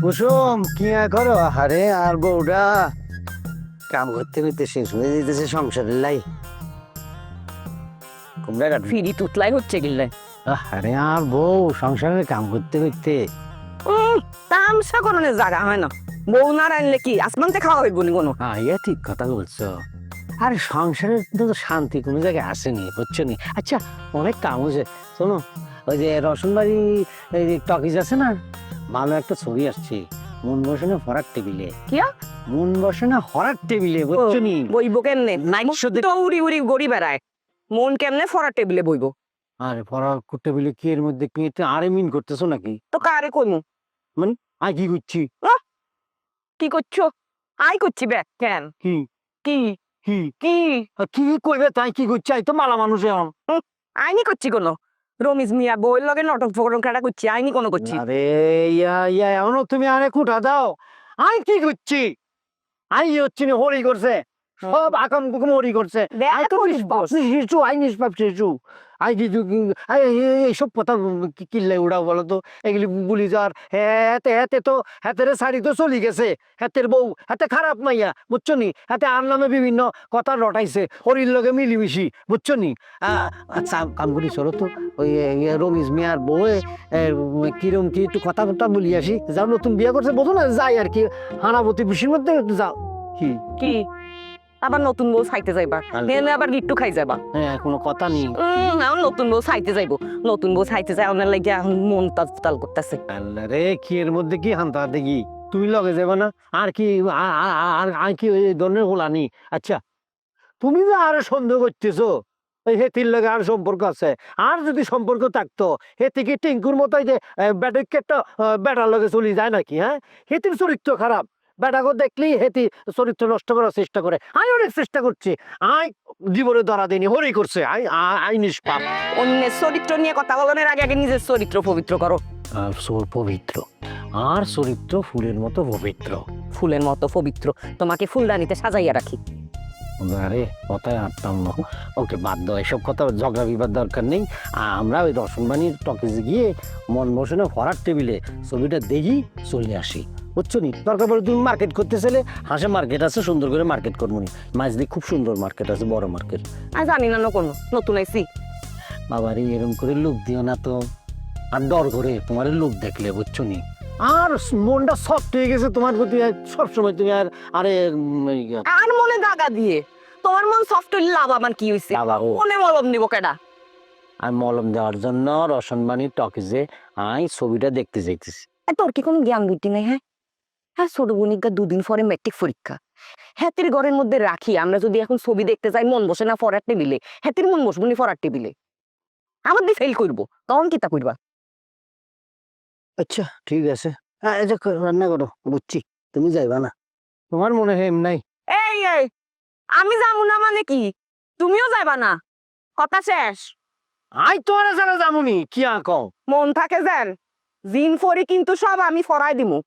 কুসুম কি করো? আরে আর বউটা কাম করতে করতে শেষ হয়ে যেতেছে সংসারের লাই। ফিরি তুতলাই হচ্ছে গিল্লে। আরে আর বউ সংসারের কাম করতে করতে তামসা করণের জায়গা হয় না। বউ না রানলে কি আসমানতে খাওয়া হইব নি কোনো? ইয়া ঠিক কথা বলছো। আরে সংসারের তো শান্তি কোনো জায়গায় আসেনি, বুঝছো নি? আচ্ছা, অনেক কাম হয়েছে। শোনো, ওই যে রসুনবাড়ি এই যে টকিজ আছে না, ভালো একটা ছবি আসছে। মন বসে না হরার টেবিলে। কিয়া? মন বসে না হরার টেবিলে, বুঝছো নি? বইব কেমনে? নাইট শো তো উড়ি উড়ি গড়ি বেড়ায়, মন কেমনে ফরা টেবিলে বইব? আরে পড়ার টেবিলে কি এর মধ্যে কি এটা আরে মিন করতেছো নাকি? তো কারে কইমু? মানে আই কি করছি? কি করছো? আই করছি বে কেন? কি কি কি কি কি কইবে তাই কি করছি? আই তো মালা মানুষ এখন। আইনি করছি কোনো? রমিজ মিয়া বইয়ের লগে নটক ফকরম কাটা করছি, আইনি কোনো করছি? আরে ইয়া ইয়া এমন তুমি আরে কুটা দাও। আই কি করছি? আই হচ্ছে নি হরি করছে, সব আকাম কুকুম হরি করছে। আই তো নিষ্পাপ শিশু, আই নিষ্পাপ শিশু। আই কি এইসব কথা কিল্লে উড়াও বলো তো? এগুলি বলি যার হেতে হেতে তো হেতের শাড়ি তো চলি গেছে। হেতের বউ হাতে খারাপ মাইয়া, বুঝছো নি? হাতে আর নামে বিভিন্ন কথা রটাইছে হরির লগে মিলিমিশি, বুঝছো নি? আচ্ছা কাম করি চলো তো, ওই রমিজ মিয়ার বউ কিরম কি একটু কথা কথা বলি আসি। যাও, নতুন বিয়ে করছে বোঝো না, যাই আর কি হানাবতী পিসির মধ্যে একটু যাও। কি কি আবার নতুন বউ চাইতে যাইবা? দেনে আবার গিট্টু খাই যাবা? হ্যাঁ, কোনো কথা নেই। এখন নতুন বউ চাইতে যাইবো, নতুন বউ চাইতে যায় ওনার লাগে এখন মন তাল করতেছে। আল্লাহ রে, কি এর মধ্যে কি হান্তা দেখি? তুমি লগে যাবে না? আর কি আর কি ওই ধরনের হোলানি? আচ্ছা, তুমি যে আর সন্দেহ করতেছো ওই হেতির লগে আর সম্পর্ক আছে। আর যদি সম্পর্ক থাকতো, হেতি কি টিঙ্কুর মতো যে ব্যাটাকে একটা ব্যাটার লগে চলে যায় নাকি? হ্যাঁ, হেতির চরিত্র খারাপ। বেটাকে দেখলেই হেতি চরিত্র নষ্ট করার চেষ্টা করে। আমি অনেক চেষ্টা করছি, আই জীবনে ধরা দিইনি, হরি করছে। আই নিষ্পাপ। অন্যের চরিত্র নিয়ে কথা বলানোর আগে আগে নিজের চরিত্র পবিত্র করো। পবিত্র আর চরিত্র ফুলের মতো পবিত্র। ফুলের মতো পবিত্র তোমাকে ফুলদানিতে সাজাইয়া রাখি। আরে কথায় আটতাম না। ওকে বাদ দাও, এসব কথা ঝগড়া বিবাদ দরকার নেই। আমরা ওই রসনবাণীর টকিজে গিয়ে মন বসে না ভরার টেবিলে ছবিটা দেখি চলে আসি, বুঝছো নি? দরকার পড়ে তুমি মার্কেট করতে চাইলে হাসে মার্কেট আছে, সুন্দর করে মার্কেট করবো নি। মাঝদিকে খুব সুন্দর মার্কেট আছে, বড় মার্কেট। আমি জানি না কোনো নতুন আইসি। বাবারে এরকম করে লোক দিও না তো, আর ডর করে তোমার লোক দেখলে, বুঝছো নি? আর মনটা সফট হয়ে গেছে তোমার প্রতি, সবসময় তুমি আর আরে আর মনে দাগা দিয়ে তোমার মন সফট হইলে লাভ আমার কি হইছে? মনে মলম নিব কেডা? আমি মলম দেওয়ার জন্য রসনবাণীর টকিজে আই ছবিটা দেখতে যাইতেছি। তোর কি কোনো জ্ঞান বুদ্ধি নেই? হ্যাঁ হ্যাঁ, ছোট বনিকা 2 দিন পরে ম্যাট্রিক পরীক্ষা। হ্যাতির ঘরের মধ্যে রাখি আমরা যদি এখন ছবি দেখতে যাই, মন বসে না ফরার টেবিলে, হ্যাতির মন বসবো নি ফরার টেবিলে? আমার দিয়ে ফেল করবো, তখন কিতা করবা? আচ্ছা ঠিক আছে, রান্না করো, বুঝছি। তুমি যাইবা না, তোমার মনে হয় নাই। এই এই আমি যাবো না মানে কি? তুমিও যাইবা না? কথা শেষ। আই তোমার যারা যামুনি কি কও? মন থাকে যান, জিন ফরি কিন্তু সব আমি ফরাই দিমু।